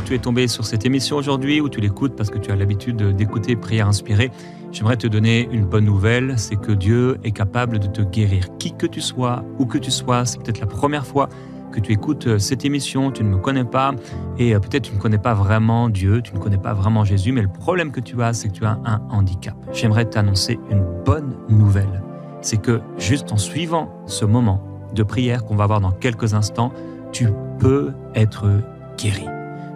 tu es tombé sur cette émission aujourd'hui ou tu l'écoutes parce que tu as l'habitude d'écouter Prière inspirée, j'aimerais te donner une bonne nouvelle, c'est que Dieu est capable de te guérir. Qui que tu sois, où que tu sois, c'est peut-être la première fois que tu écoutes cette émission, tu ne me connais pas et peut-être tu ne connais pas vraiment Dieu, tu ne connais pas vraiment Jésus, mais le problème que tu as, c'est que tu as un handicap. J'aimerais t'annoncer une bonne nouvelle. C'est que juste en suivant ce moment de prière qu'on va avoir dans quelques instants, tu peux être guéri.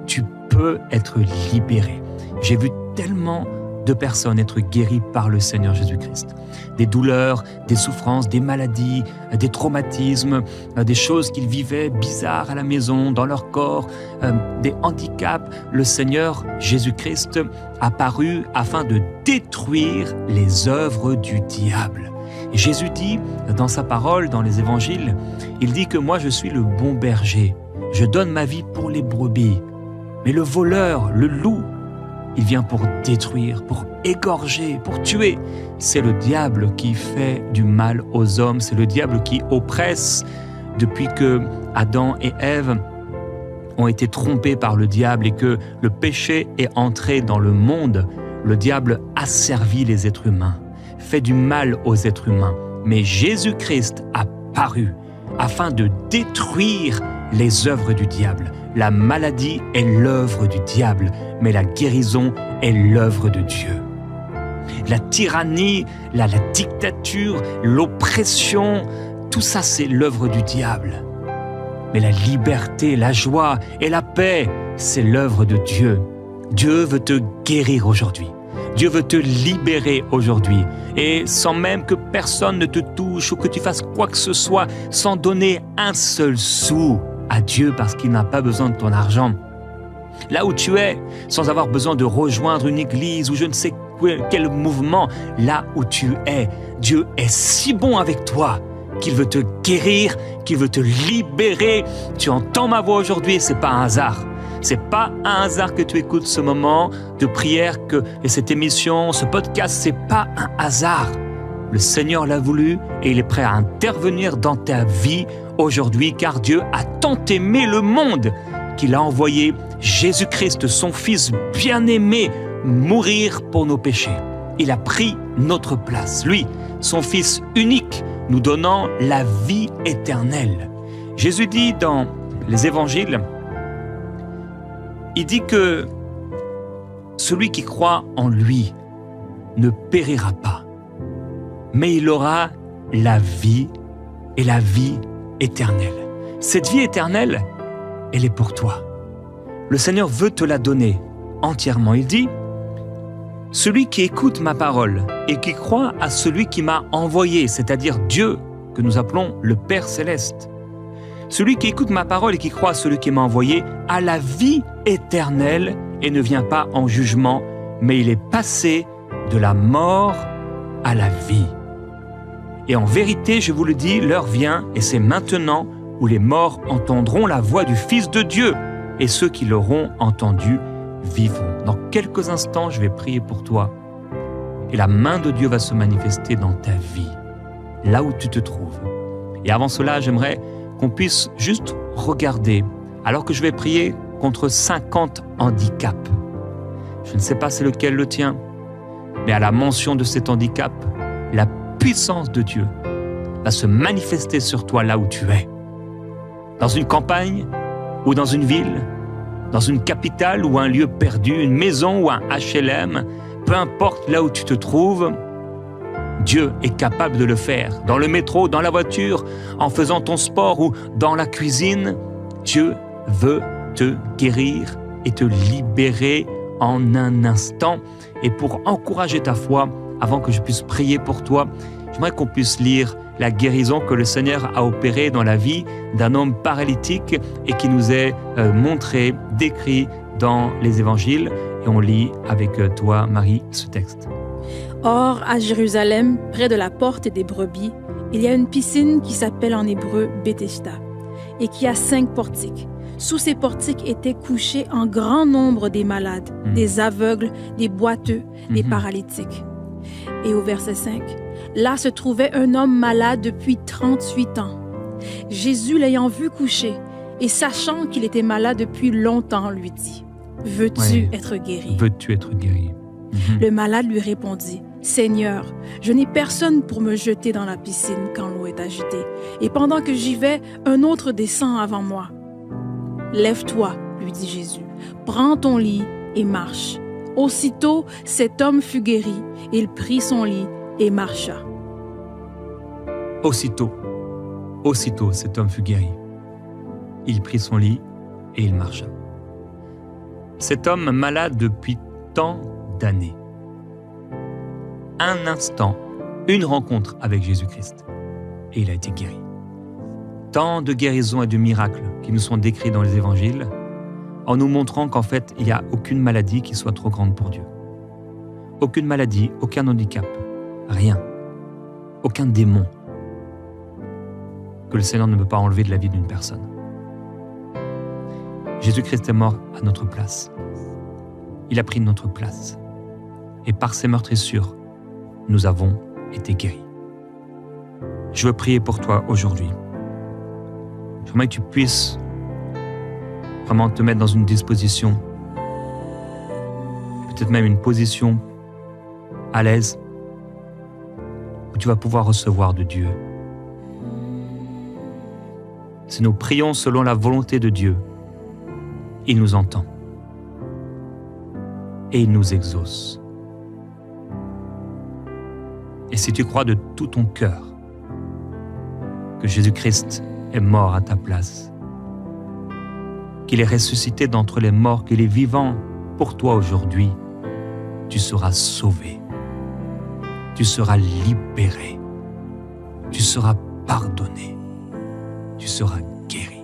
Tu peux être libéré. J'ai vu tellement de personnes être guéries par le Seigneur Jésus-Christ. Des douleurs, des souffrances, des maladies, des traumatismes, des choses qu'ils vivaient bizarres à la maison, dans leur corps, des handicaps. Le Seigneur Jésus-Christ a paru afin de détruire les œuvres du diable. Et Jésus dit dans sa parole, dans les évangiles, il dit que moi je suis le bon berger. Je donne ma vie pour les brebis. Mais le voleur, le loup, il vient pour détruire, pour égorger, pour tuer. C'est le diable qui fait du mal aux hommes. C'est le diable qui oppresse. Depuis que Adam et Ève ont été trompés par le diable et que le péché est entré dans le monde, le diable asservit les êtres humains, fait du mal aux êtres humains. Mais Jésus-Christ a paru afin de détruire les œuvres du diable. La maladie est l'œuvre du diable, mais la guérison est l'œuvre de Dieu. La tyrannie, la dictature, l'oppression, tout ça c'est l'œuvre du diable. Mais la liberté, la joie et la paix, c'est l'œuvre de Dieu. Dieu veut te guérir aujourd'hui. Dieu veut te libérer aujourd'hui. Et sans même que personne ne te touche ou que tu fasses quoi que ce soit, sans donner un seul sou à Dieu parce qu'il n'a pas besoin de ton argent. Là où tu es, sans avoir besoin de rejoindre une église ou je ne sais quel mouvement, là où tu es, Dieu est si bon avec toi qu'il veut te guérir, qu'il veut te libérer. Tu entends ma voix aujourd'hui, c'est pas un hasard. C'est pas un hasard que tu écoutes ce moment de prière, et cette émission, ce podcast, c'est pas un hasard. Le Seigneur l'a voulu et il est prêt à intervenir dans ta vie aujourd'hui, car Dieu a tant aimé le monde qu'il a envoyé Jésus-Christ, son Fils bien-aimé, mourir pour nos péchés. Il a pris notre place, lui, son Fils unique, nous donnant la vie éternelle. Jésus dit dans les évangiles, il dit que celui qui croit en lui ne périra pas, mais il aura la vie et la vie éternelle. Cette vie éternelle, elle est pour toi. Le Seigneur veut te la donner entièrement. Il dit, celui qui écoute ma parole et qui croit à celui qui m'a envoyé, c'est-à-dire Dieu, que nous appelons le Père Céleste. Celui qui écoute ma parole et qui croit à celui qui m'a envoyé a la vie éternelle et ne vient pas en jugement, mais il est passé de la mort à la vie. Et en vérité, je vous le dis, l'heure vient, et c'est maintenant, où les morts entendront la voix du Fils de Dieu, et ceux qui l'auront entendu vivront. Dans quelques instants, je vais prier pour toi, et la main de Dieu va se manifester dans ta vie, là où tu te trouves. Et avant cela, j'aimerais qu'on puisse juste regarder, alors que je vais prier contre 50 handicaps. Je ne sais pas c'est lequel le tien, mais à la mention de cet handicap, la puissance de Dieu va se manifester sur toi là où tu es. Dans une campagne ou dans une ville, dans une capitale ou un lieu perdu, une maison ou un HLM, peu importe là où tu te trouves, Dieu est capable de le faire. Dans le métro, dans la voiture, en faisant ton sport ou dans la cuisine, Dieu veut te guérir et te libérer en un instant. Et pour encourager ta foi, avant que je puisse prier pour toi, j'aimerais qu'on puisse lire la guérison que le Seigneur a opérée dans la vie d'un homme paralytique et qui nous est montré, décrit dans les évangiles. Et on lit avec toi, Marie, ce texte. Or, à Jérusalem, près de la porte des brebis, il y a une piscine qui s'appelle en hébreu Bethesda et qui a 5 portiques. Sous ces portiques étaient couchés en grand nombre des malades, des aveugles, des boiteux, des paralytiques. Et au verset 5, là se trouvait un homme malade depuis 38 ans. Jésus, l'ayant vu coucher et sachant qu'il était malade depuis longtemps, lui dit, Veux-tu être guéri? Veux-tu être guéri? Le malade lui répondit, Seigneur, je n'ai personne pour me jeter dans la piscine quand l'eau est agitée. Et pendant que j'y vais, un autre descend avant moi. Lève-toi, lui dit Jésus, prends ton lit et marche. Aussitôt, cet homme fut guéri. Il prit son lit et marcha. Aussitôt, cet homme fut guéri. Il prit son lit et il marcha. Cet homme malade depuis tant d'années. Un instant, une rencontre avec Jésus-Christ et il a été guéri. Tant de guérisons et de miracles qui nous sont décrits dans les évangiles en nous montrant qu'en fait, il n'y a aucune maladie qui soit trop grande pour Dieu. Aucune maladie, aucun handicap, rien, aucun démon que le Seigneur ne peut pas enlever de la vie d'une personne. Jésus-Christ est mort à notre place. Il a pris notre place. Et par ses meurtrissures, nous avons été guéris. Je veux prier pour toi aujourd'hui. J'aimerais que tu puisses vraiment te mettre dans une disposition, peut-être même une position à l'aise, où tu vas pouvoir recevoir de Dieu. Si nous prions selon la volonté de Dieu, il nous entend et il nous exauce. Et si tu crois de tout ton cœur que Jésus-Christ est mort à ta place, qu'il est ressuscité d'entre les morts, qu'il est vivant pour toi aujourd'hui, tu seras sauvé, tu seras libéré, tu seras pardonné, tu seras guéri.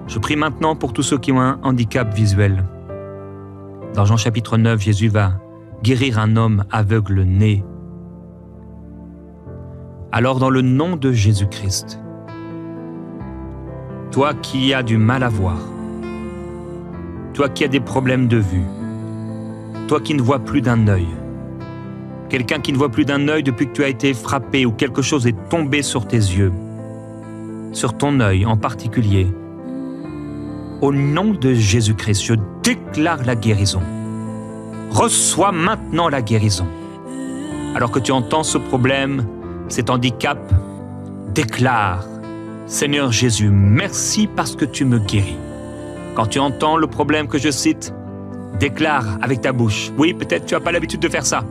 Je prie maintenant pour tous ceux qui ont un handicap visuel. Dans Jean chapitre 9, Jésus va guérir un homme aveugle-né. Alors dans le nom de Jésus-Christ, toi qui as du mal à voir, toi qui as des problèmes de vue, toi qui ne vois plus d'un œil, quelqu'un qui ne voit plus d'un œil depuis que tu as été frappé ou quelque chose est tombé sur tes yeux, sur ton œil en particulier, au nom de Jésus-Christ, je déclare la guérison. Reçois maintenant la guérison. Alors que tu entends ce problème, cet handicap, déclare, Seigneur Jésus, merci parce que tu me guéris. Quand tu entends le problème que je cite, déclare avec ta bouche. Oui, peut-être tu n'as pas l'habitude de faire ça,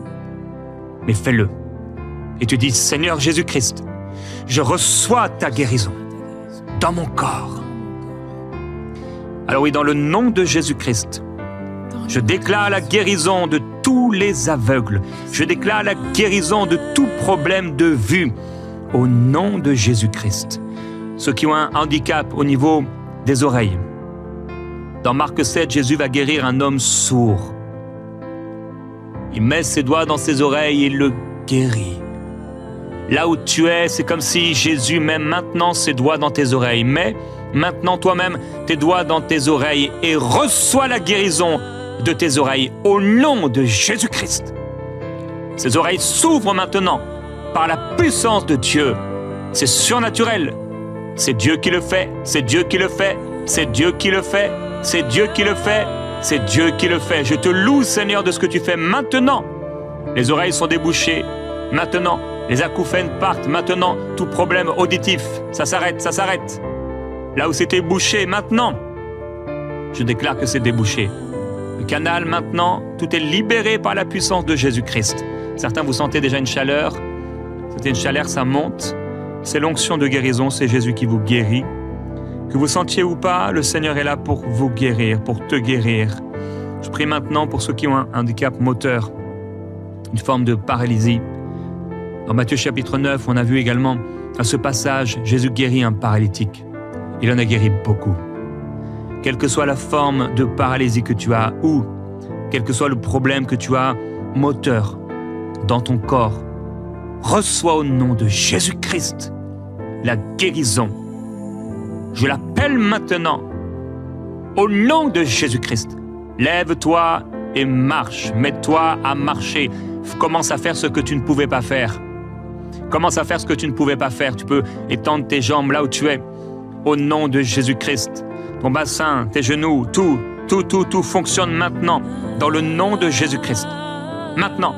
mais fais-le. Et tu dis, Seigneur Jésus-Christ, je reçois ta guérison dans mon corps. Alors oui, dans le nom de Jésus-Christ, je déclare la guérison de tous les aveugles. Je déclare la guérison de tout problème de vue au nom de Jésus-Christ. Ceux qui ont un handicap au niveau des oreilles. Dans Marc 7, Jésus va guérir un homme sourd. Il met ses doigts dans ses oreilles et le guérit. Là où tu es, c'est comme si Jésus met maintenant ses doigts dans tes oreilles. Mets maintenant toi-même tes doigts dans tes oreilles et reçois la guérison de tes oreilles au nom de Jésus-Christ. Ces oreilles s'ouvrent maintenant par la puissance de Dieu. C'est surnaturel. C'est Dieu qui le fait, c'est Dieu qui le fait, c'est Dieu qui le fait, c'est Dieu qui le fait, c'est Dieu qui le fait. Je te loue, Seigneur, de ce que tu fais maintenant. Les oreilles sont débouchées maintenant. Les acouphènes partent maintenant. Tout problème auditif, ça s'arrête, ça s'arrête. Là où c'était bouché, maintenant, je déclare que c'est débouché. Le canal, maintenant, tout est libéré par la puissance de Jésus-Christ. Certains, vous sentez déjà une chaleur. C'était une chaleur, ça monte. C'est l'onction de guérison, c'est Jésus qui vous guérit. Que vous sentiez ou pas, le Seigneur est là pour vous guérir, pour te guérir. Je prie maintenant pour ceux qui ont un handicap moteur, une forme de paralysie. Dans Matthieu chapitre 9, on a vu également à ce passage, Jésus guérit un paralytique. Il en a guéri beaucoup. Quelle que soit la forme de paralysie que tu as ou quel que soit le problème que tu as moteur dans ton corps, reçois au nom de Jésus-Christ la guérison. Je l'appelle maintenant au nom de Jésus-Christ. Lève-toi et marche. Mets-toi à marcher. Commence à faire ce que tu ne pouvais pas faire. Commence à faire ce que tu ne pouvais pas faire. Tu peux étendre tes jambes là où tu es. Au nom de Jésus-Christ. Ton bassin, tes genoux, tout Tout fonctionne maintenant, dans le nom de Jésus-Christ. Maintenant.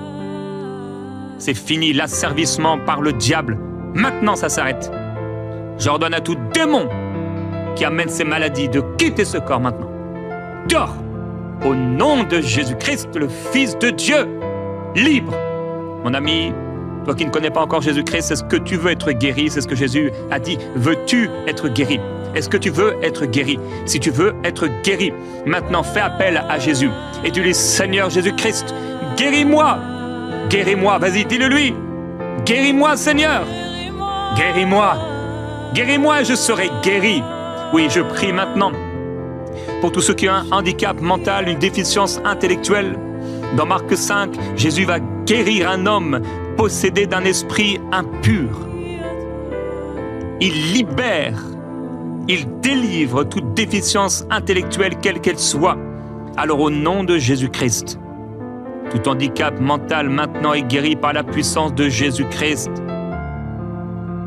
C'est fini l'asservissement par le diable. Maintenant, ça s'arrête. J'ordonne à tout démon qui amène ces maladies de quitter ce corps maintenant. Dors! Au nom de Jésus-Christ, le Fils de Dieu, libre. Mon ami, toi qui ne connais pas encore Jésus-Christ, est-ce que tu veux être guéri? C'est ce que Jésus a dit. Veux-tu être guéri? Est-ce que tu veux être guéri? Si tu veux être guéri, maintenant fais appel à Jésus et dis-lui, Seigneur Jésus-Christ, guéris-moi! Guéris-moi, vas-y, dis-le lui! Guéris-moi, Seigneur! Guéris-moi! Guéris-moi, je serai guéri! Oui, je prie maintenant pour tous ceux qui ont un handicap mental, une déficience intellectuelle. Dans Marc 5, Jésus va guérir un homme possédé d'un esprit impur. Il libère, il délivre toute déficience intellectuelle, quelle qu'elle soit. Alors au nom de Jésus-Christ, tout handicap mental maintenant est guéri par la puissance de Jésus-Christ.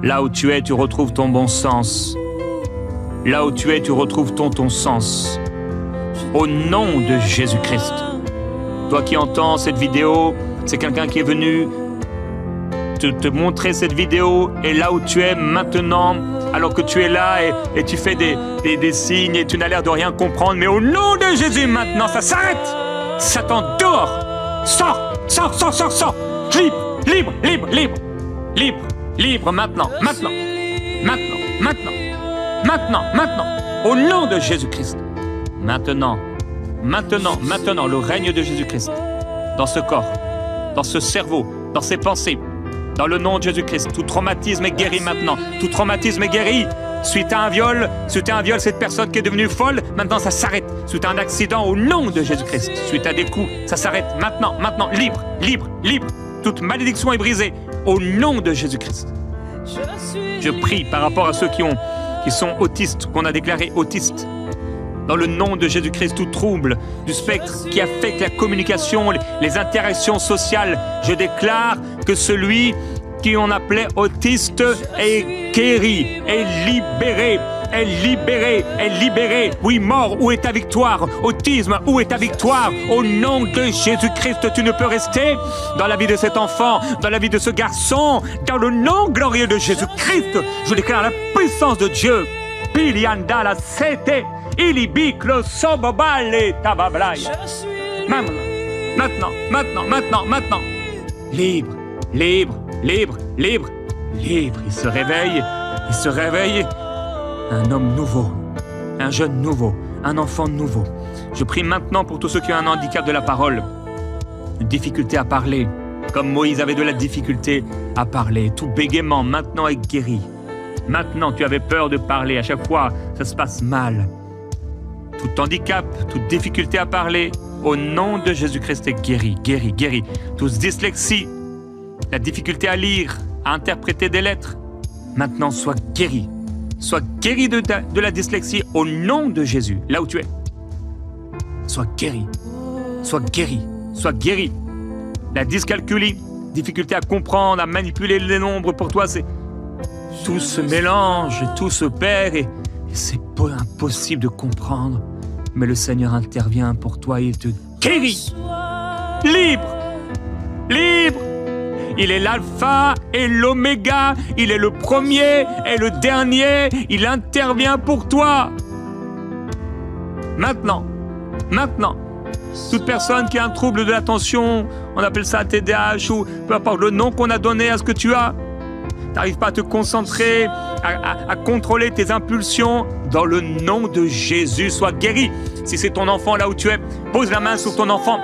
Là où tu es, tu retrouves ton bon sens. Là où tu es, tu retrouves ton sens. Au nom de Jésus-Christ. Toi qui entends cette vidéo, c'est quelqu'un qui est venu te montrer cette vidéo. Et là où tu es maintenant, alors que tu es là et tu fais des signes et tu n'as l'air de rien comprendre, mais au nom de Jésus, maintenant, ça s'arrête. Satan, dehors. Sors, sors, sors, sors, sors. Libre, libre, libre, libre. Libre, libre, maintenant, maintenant. Maintenant, maintenant. Maintenant, maintenant, au nom de Jésus-Christ. Maintenant, maintenant, maintenant, le règne de Jésus-Christ. Dans ce corps, dans ce cerveau, dans ces pensées. Dans le nom de Jésus-Christ, tout traumatisme est guéri maintenant. Tout traumatisme est guéri. Suite à un viol, cette personne qui est devenue folle, maintenant ça s'arrête. Suite à un accident, au nom de Jésus-Christ. Suite à des coups, ça s'arrête. Maintenant, maintenant, libre, libre, libre. Toute malédiction est brisée. Au nom de Jésus-Christ. Je prie par rapport à ceux qui sont autistes, qu'on a déclarés autistes. Dans le nom de Jésus-Christ, tout trouble du spectre qui affecte la communication, les interactions sociales, je déclare que celui qui on appelait autiste est guéri, est libéré, est libéré, est libéré. Oui, mort, où est ta victoire? Autisme, où est ta victoire? Au nom de Jésus-Christ, tu ne peux rester dans la vie de cet enfant, dans la vie de ce garçon, dans le nom glorieux de Jésus-Christ. Je déclare la puissance de Dieu. Pilianda la sete, ilibiclo sobobale tabablaya. Maintenant, maintenant, maintenant, maintenant. Libre, libre, libre, libre, libre. Il se réveille. Un homme nouveau, un jeune nouveau, un enfant nouveau. Je prie maintenant pour tous ceux qui ont un handicap de la parole, une difficulté à parler, comme Moïse avait de la difficulté à parler. Tout bégaiement maintenant est guéri. Maintenant, tu avais peur de parler. À chaque fois, ça se passe mal. Tout handicap, toute difficulté à parler, au nom de Jésus-Christ est guéri, guéri, guéri. Toute dyslexie, la difficulté à lire, à interpréter des lettres, maintenant sois guéri. Sois guéri de la dyslexie au nom de Jésus, là où tu es. Sois guéri. Sois guéri. Sois guéri. La dyscalculie, difficulté à comprendre, à manipuler les nombres, pour toi, c'est... Tout se mélange, tout se perd et c'est pas impossible de comprendre. Mais le Seigneur intervient pour toi et te guérit. Libre. Libre. Il est l'alpha et l'oméga, il est le premier et le dernier, il intervient pour toi. Maintenant, toute personne qui a un trouble de l'attention, on appelle ça TDAH ou peu importe le nom qu'on a donné à ce que tu as, t'arrives pas à te concentrer, à contrôler tes impulsions, dans le nom de Jésus, sois guéri. Si c'est ton enfant là où tu es, pose la main sur ton enfant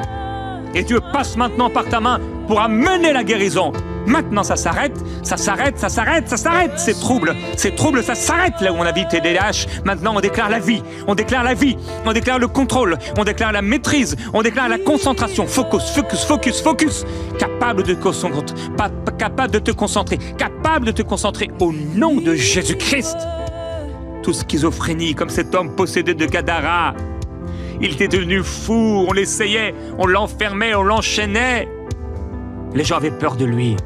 et Dieu passe maintenant par ta main pour amener la guérison. Maintenant, ça s'arrête, ça s'arrête, ça s'arrête, ça s'arrête. Ces troubles, ça s'arrête là où on a vu TDAH. Maintenant, on déclare la vie, on déclare la vie, on déclare le contrôle, on déclare la maîtrise, on déclare la concentration. Focus, focus, focus, focus. Capable de te concentrer, capable de te concentrer au nom de Jésus-Christ. Toute schizophrénie, comme cet homme possédé de Gadara. Il était devenu fou, on l'essayait, on l'enfermait, on l'enchaînait. Les gens avaient peur de lui.